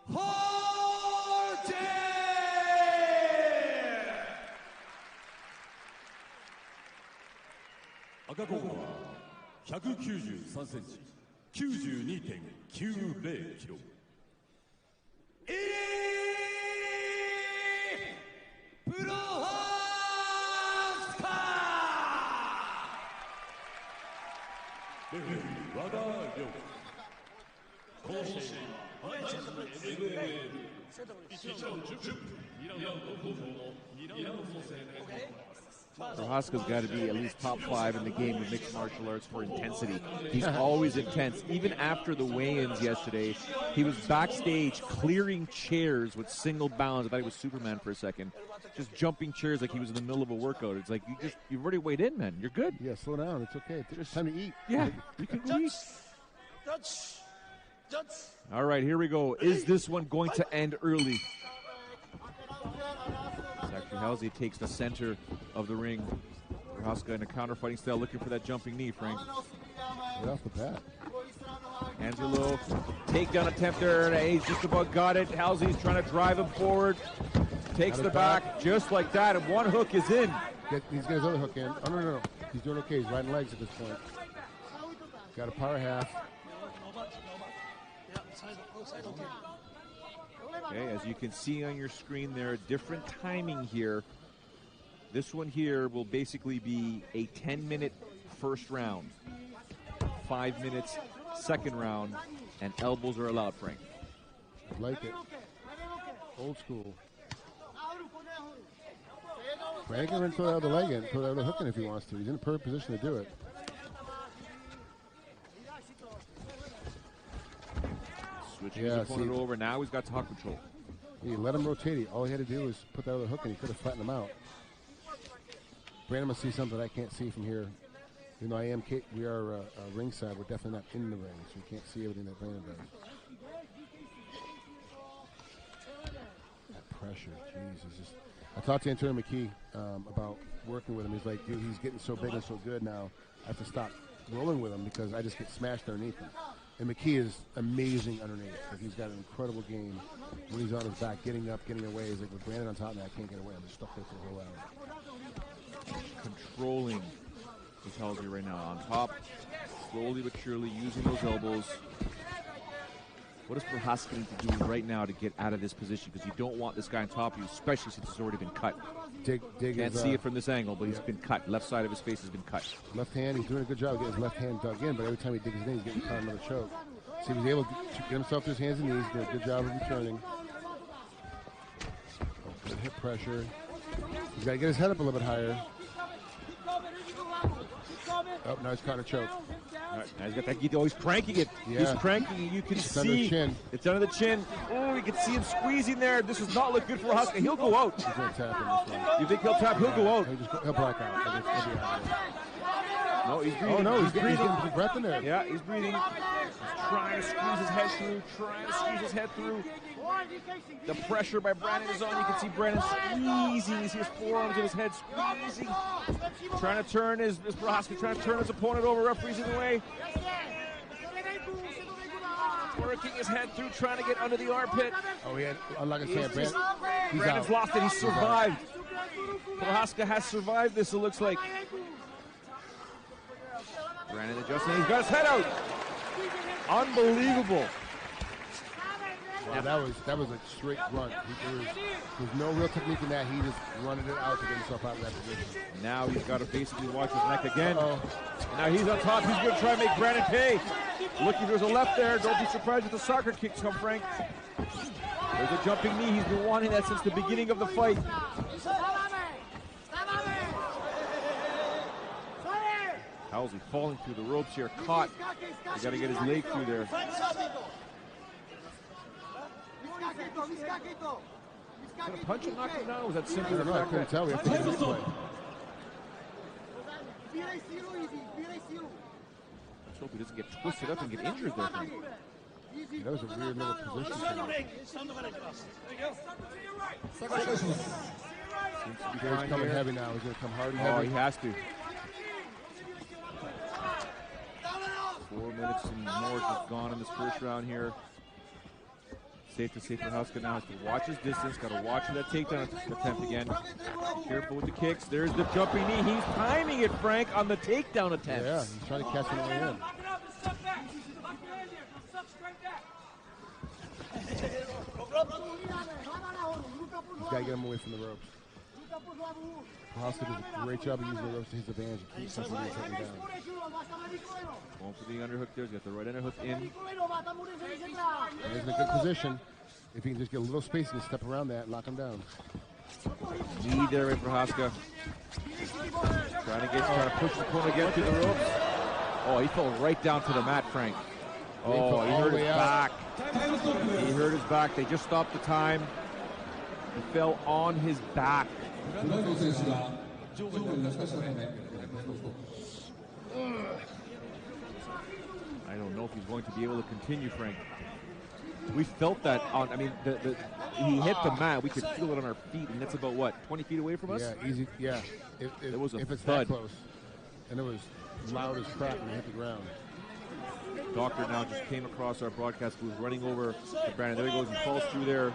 赤コーナー193センチ 92.90 キロイリー・プロハスカレフェリー和田亮この試合は毎日 MMA 1ラウンド10分2ラウンド5分の2ラウンド構成で行われます。Prochazka's got to be at least top 5 in the game of mixed martial arts for intensity. He's always intense. Even after the weigh-ins yesterday, he was backstage clearing chairs with single bounds. I thought he was Superman for a second. Just jumping chairs like he was in the middle of a workout. It's like you've already weighed in, man. You're good. Yeah, slow down. It's okay. It's time to eat. Yeah, you can go eat. All right, here we go. Is this one going to end early? Actually, Halsey takes the center of the ring. Prochazka in a counter-fighting style, looking for that jumping knee, Frank. Right off the bat. Hands are low. Takedown attempt there. He's just about got it. Halsey's trying to drive him forward. Takes the back just like that, and one hook is in. He's got his other hook in. Oh, no. He's doing okay. He's riding legs at this point. Got a power half. Okay, as you can see on your screen there, different timing here. This one here will basically be a 10-minute first round, 5 minutes second round, and elbows are allowed, Frank. I like it. Old school. Frank can throw out the leg in, throw out the hook in if he wants to. He's in a perfect position to do it. Switching his opponent over. Now he's got top control. He let him rotate. All he had to do was put that other hook in. He could have flattened him out. Brandon must see something I can't see from here. You know, we are ringside. We're definitely not in the ring, so we can't see everything that Brandon does. That pressure, Jesus. I talked to Antonio McKee about working with him. He's like, dude, he's getting so big and so good now. I have to stop rolling with him because I just get smashed underneath him. And McKee is amazing underneath. Like, he's got an incredible game when he's on his back, getting up, getting away. He's like, with Brandon on top of me, I can't get away. I'm just stuck there for the whole hour. Controlling is Halsey right now on top, slowly but surely using those elbows. What does Prochazka need to do right now to get out of this position? Because you don't want this guy on top of you, especially since he's already been cut. Can't see it from this angle, but he's been cut. Left side of his face has been cut. Left hand, he's doing a good job getting his left hand dug in, but every time he digs his in, he's getting caught another choke. So he was able to get himself to his hands and knees, did a good job of returning. Good hip pressure. He's got to get his head up a little bit higher. Oh, now he's caught a choke. All right, now he's got that. Oh, he's cranking it. Yeah. He's cranking it. You can it's see under the chin. It's under the chin. Oh, you can see him squeezing there. This does not look good for Prochazka. He'll go out. He's going to tap in this one. You think he'll tap? He'll go out. He'll black out. He'll be out there. No, he's breathing. Oh, no, he's breathing. He's getting some breath in there. Yeah, he's breathing. He's trying to squeeze his head through. Trying to squeeze his head through. The pressure by Brandon is on. You can see Brandon squeezing. You see his forearms and his head squeezing. Trying to turn his Prochazka, trying to turn his opponent over. Referee's in the way. Working his head through, trying to get under the armpit. Oh, he had, like I said, Brandon's lost it. He survived. Prochazka has survived this, it looks like. Brandon adjusting. He's got his head out. Unbelievable. Wow, that was a straight grunt. There's no real technique in that. He just running it out to get himself out of that position. Now he's got to basically watch his neck again. Now he's on top. He's going to try and make Brandon pay. Looking, there's a left there. Don't be surprised if the soccer kicks come, Frank. There's a jumping knee. He's been wanting that since the beginning of the fight. Halsey falling through the ropes here, caught. He's got to get his leg through there. Gonna punch him, knock him down? Or was that simply I don't know, I couldn't tell. We have to get this way. Let's hope he doesn't get twisted up and get injured there. That was a weird little position. He's coming heavy now. He's going to come hard and heavy. Oh, he has to. 4 minutes and more just gone in this first round here. safe to say Prochazka now has to watch his distance, got to watch for that takedown attempt again. Careful with the kicks. There's the jumping knee. He's timing it, Frank, on the takedown attempt. Yeah, he's trying to catch him on the way in. He's got to get him away from the ropes. Halsey does a great job of using the ropes to his advantage. He keeps him from getting taken down. Going for the underhook there. He's got the right underhook in. And he's in a good position. If he can just get a little space and step around that and lock him down. Knee there by Prochazka. Trying to push the opponent again through the ropes. Oh, he fell right down to the mat, Frank. Oh, he hurt his back. He hurt his back. They just stopped the time. He fell on his back. I don't know if he's going to be able to continue, Frank. We felt that on, he hit the mat. We could feel it on our feet, and that's about, what, 20 feet away from us? Yeah, easy. Yeah. It was a if it's thud. that close. And it was loud as crap when it hit the ground. Doctor now just came across our broadcast booth, running over to Brandon. There he goes. He falls through there.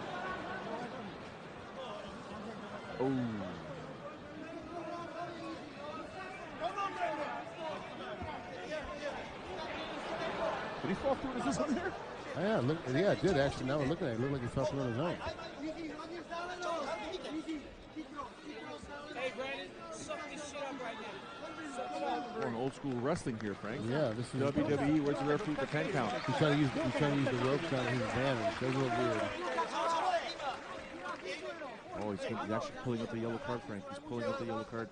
Oh. Did he fall through on his own there? Yeah, it did actually. Now we're looking at it. It looked like he fell through on his own. Hey, Brandon, suck this shit up right now. We're on old school wrestling here, Frank. Yeah, this is WWE. Where's the referee for 10 count? He's trying to use the ropes on his advantage. That's a little weird. Oh, he's actually pulling up the yellow card, Frank. He's pulling up the yellow card.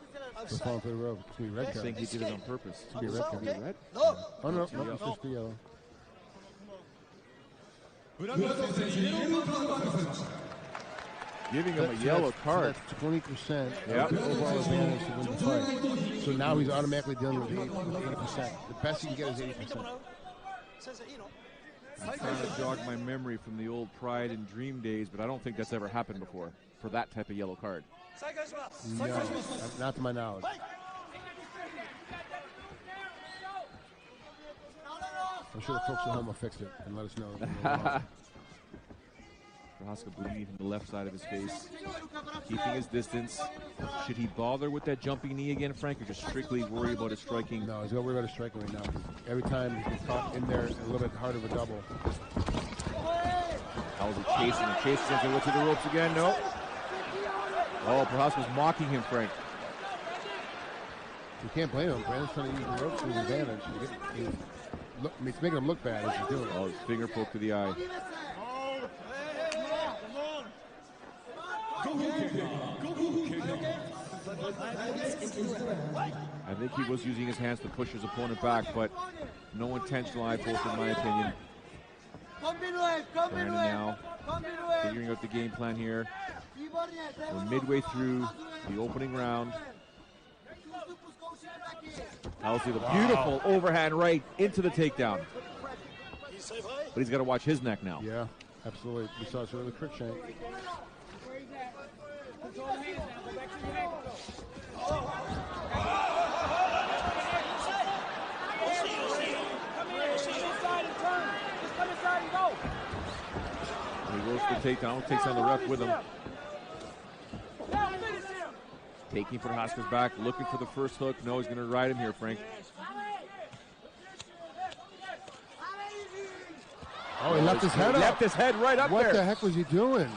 He's falling for the rope. It's going to be red card. I think he did it on purpose. It's going to be a red card. Is it red? Oh, no, it's just the yellow. Giving him a yellow card. That's 20% Yep. overall advantage to win the fight. So now he's automatically dealing with 80%. The best he can get is 80%. I'm trying to jog my memory from the old Pride and Dream days, but I don't think that's ever happened before for that type of yellow card. No, not to my knowledge. I'm sure the folks at home will fix it and let us know. Prochazka bleeding from the left side of his face, keeping his distance. Should he bother with that jumping knee again, Frank, or just strictly worry about his striking? No, he's going to worry about his striking right now. Every time he's been caught in there, a little bit harder of a double. Halsey chasing him, Go to the ropes again. No. Oh, Prochazka's mocking him, Frank. You can't blame him. Brandon's trying to use the ropes to his advantage. It's making him look bad as he's doing it. Oh, his finger poke to the eye. I think he was using his hands to push his opponent back, but no intentional eye poke in my opinion. Brandon now figuring out the game plan here. We're midway through the opening round. Halsey, the beautiful overhand right into the takedown. But he's got to watch his neck now. Yeah, absolutely. We saw it with Cruikshank. He goes for the takedown, takes on the ref with him. Taking Prochazka's back, looking for the first hook. No, he's going to ride him here, Frank. Oh, he left his head up. Left his head right up there. What the heck was he doing?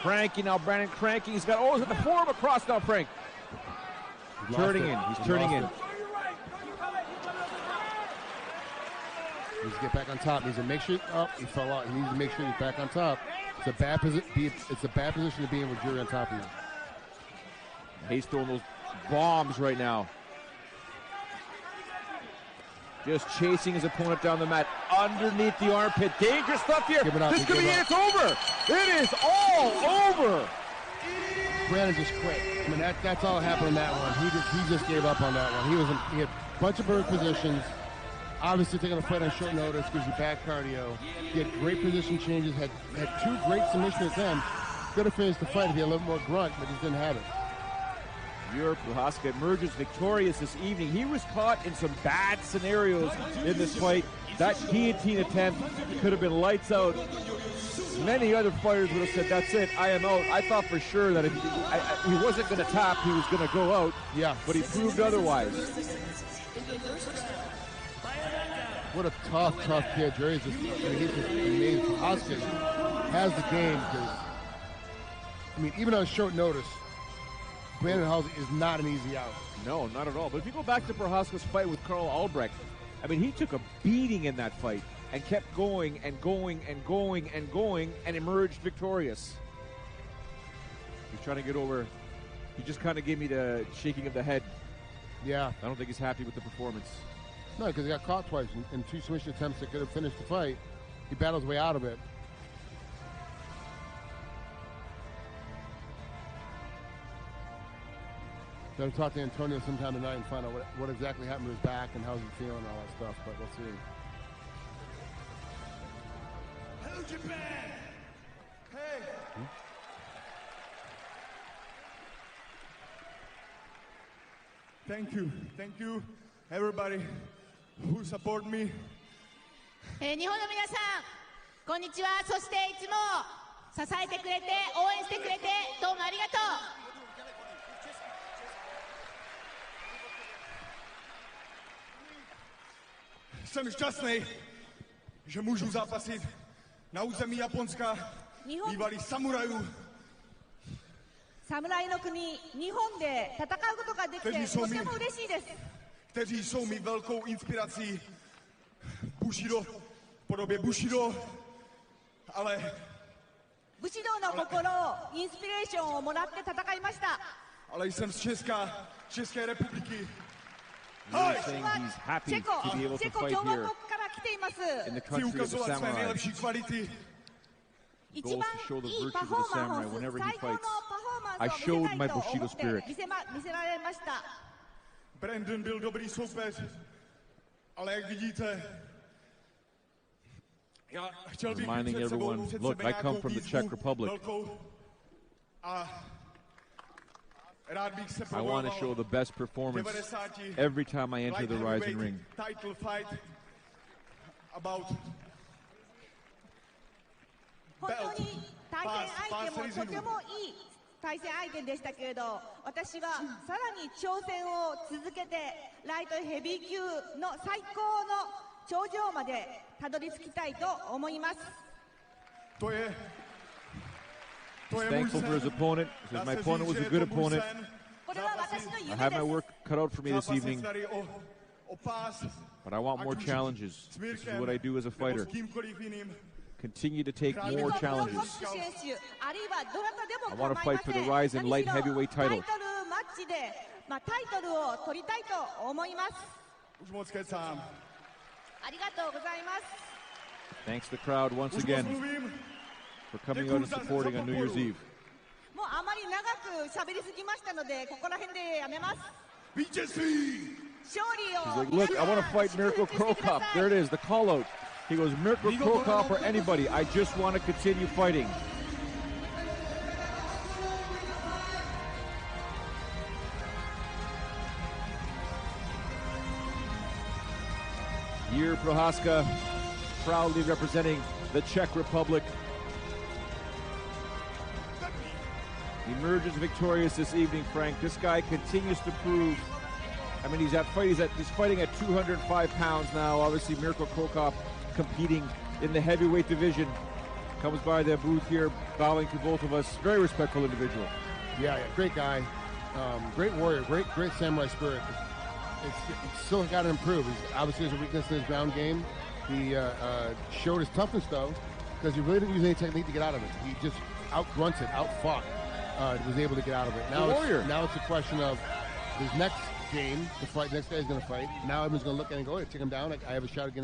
Cranky now, Brandon cranky. He's got, he's got the forearm across now, Frank. Turning in, he's turning in. He needs to get back on top. He needs to make sure, he fell out. He needs to make sure he's back on top. It's a bad position to be in with Jiri on top of you. He's throwing those bombs right now. Just chasing his opponent down the mat underneath the armpit. Dangerous stuff here. This could be it. It's over. It is all over. Brandon just quit. I mean, that's all that happened in that one. He just gave up on that one. He had a bunch of bird positions. Obviously, taking a fight on short notice gives you bad cardio. He had great position changes. Had two great submission attempts. Could have finished the fight if he had a little more grunt, but just didn't have it. Jiri Prochazka emerges victorious this evening. He was caught in some bad scenarios in this fight. That guillotine attempt could have been lights out. Many other fighters would have said, that's it, I am out. I thought for sure that if he wasn't going to tap, he was going to go out. Yeah. But he proved otherwise. What a tough kid. Jiri's just, he's just amazing. Prochazka has the game because, even on short notice, Brandon Halsey is not an easy out. No, not at all. But if you go back to Prochazka's fight with Carl Albrecht, he took a beating in that fight and kept going and going and going and going and emerged victorious. He's trying to get over. He just kind of gave me the shaking of the head. Yeah. I don't think he's happy with the performance. No, because he got caught twice in two submission attempts that could have finished the fight. He battled his way out of it. Got to talk to Antonio sometime tonight and find out what exactly happened to his back and how's he feeling and all that stuff, but we'll see. Hello, Japan! Hey! Thank you, everybody who support me. 日本の皆さん、こんにちは。そしていつも支えてくれて、応援してくれて、どうもありがとう。Jsem šťastný, že můžu zápasit na území Japonska, bývalých samurajů. 侍の国、日本で戦うことができて、とても嬉しいです。Kteří jsou mi velkou inspirací. Bushido, v podobě Bushido, ale... Bushidoの心を、インスピレーションをもらって戦いました。Ale jsem z České republiky. He's saying he's happy to be able to fight here in the country of the samurai. He goes to show the virtues of the samurai whenever he fights. I showed my Bushido spirit. Brandon byl dobrý soupeř, ale jak vidíte, já chtěl bych před sebou Look, I come from the Czech Republic. I want to show the best performance every time I enter the Rizin ring. Title fight about belt. 対戦相手でしたけれど、私はさらに挑戦を続けてライトヘビー級の最高の頂上までたどり着きたいと思います。 He's thankful for his opponent, because my opponent was a good opponent. I have my work cut out for me this evening, but I want more challenges. This is what I do as a fighter. Continue to take more challenges. I want to fight for the Rizin light heavyweight title. Thanks to the crowd once again for coming out and supporting on New Year's Eve. He's like, look, I want to fight Mirko Krokop. There it is, the call out. He goes, Mirko Krokop or anybody. I just want to continue fighting. Jiri Prochazka, proudly representing the Czech Republic. Emerges victorious this evening, Frank. This guy continues to prove. He's fighting at 205 pounds now. Obviously, Mirko Krokop competing in the heavyweight division. Comes by the booth here, bowing to both of us. Very respectful individual. Yeah, great guy. Great warrior. Great samurai spirit. It's still got to improve. Obviously, there's a weakness in his ground game. He showed his toughness, though, because he really didn't use any technique to get out of it. He just out-grunted, out-fought. Was able to get out of it. Now it's a question of his next game, the fight, next guy is going to fight. Now everyone's going to look at it and go, hey, take him down. I have a shot again.